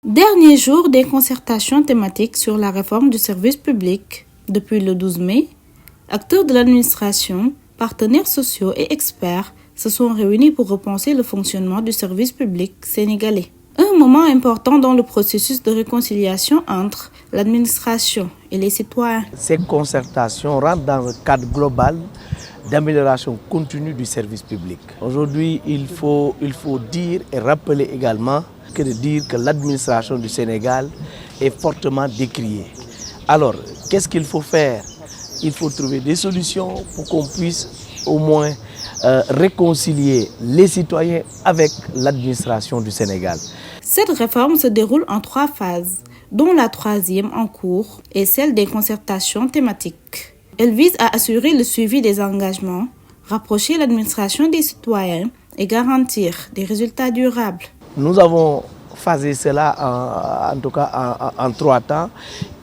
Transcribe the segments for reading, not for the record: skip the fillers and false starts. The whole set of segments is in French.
Dernier jour des concertations thématiques sur la réforme du service public. Depuis le 12 mai, acteurs de l'administration, partenaires sociaux et experts se sont réunis pour repenser le fonctionnement du service public sénégalais. Un moment important dans le processus de réconciliation entre l'administration et les citoyens. Ces concertations rentrent dans le cadre global d'amélioration continue du service public. Aujourd'hui, il faut dire et rappeler également que de dire que l'administration du Sénégal est fortement décriée. Alors, qu'est-ce qu'il faut faire? Il faut trouver des solutions pour qu'on puisse au moins réconcilier les citoyens avec l'administration du Sénégal. Cette réforme se déroule en 3 phases, dont la 3e en cours est celle des concertations thématiques. Elle vise à assurer le suivi des engagements, rapprocher l'administration des citoyens et garantir des résultats durables. Nous avons phasé cela en tout cas en 3 temps.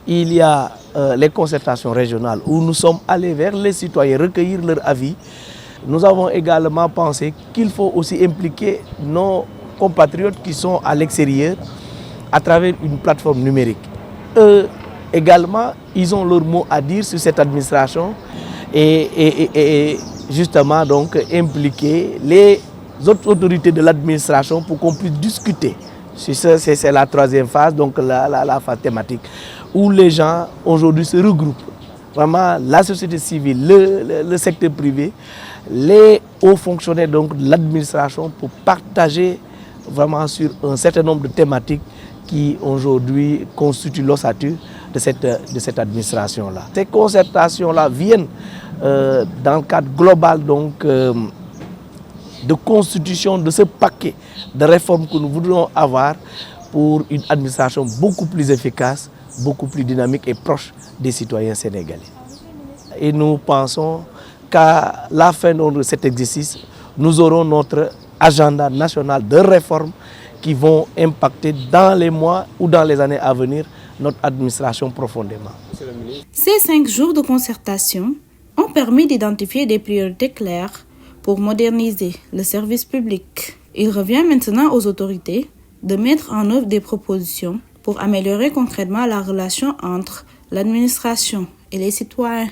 Il y a les concertations régionales où nous sommes allés vers les citoyens recueillir leur avis. Nous avons également pensé qu'il faut aussi impliquer nos compatriotes qui sont à l'extérieur à travers une plateforme numérique. Eux également, ils ont leur mot à dire sur cette administration et justement donc impliquer les autres autorités de l'administration pour qu'on puisse discuter. C'est la 3e phase, donc la phase thématique, où les gens aujourd'hui se regroupent. Vraiment la société civile, le secteur privé, les hauts fonctionnaires donc de l'administration pour partager vraiment sur un certain nombre de thématiques qui aujourd'hui constituent l'ossature de cette administration-là. Ces concertations-là viennent dans le cadre global donc de constitution de ce paquet de réformes que nous voudrions avoir pour une administration beaucoup plus efficace, beaucoup plus dynamique et proche des citoyens sénégalais. Et nous pensons qu'à la fin de cet exercice, nous aurons notre agenda national de réformes qui vont impacter dans les mois ou dans les années à venir notre administration profondément. Ces 5 jours de concertation ont permis d'identifier des priorités claires pour moderniser le service public. Il revient maintenant aux autorités de mettre en œuvre des propositions pour améliorer concrètement la relation entre l'administration et les citoyens.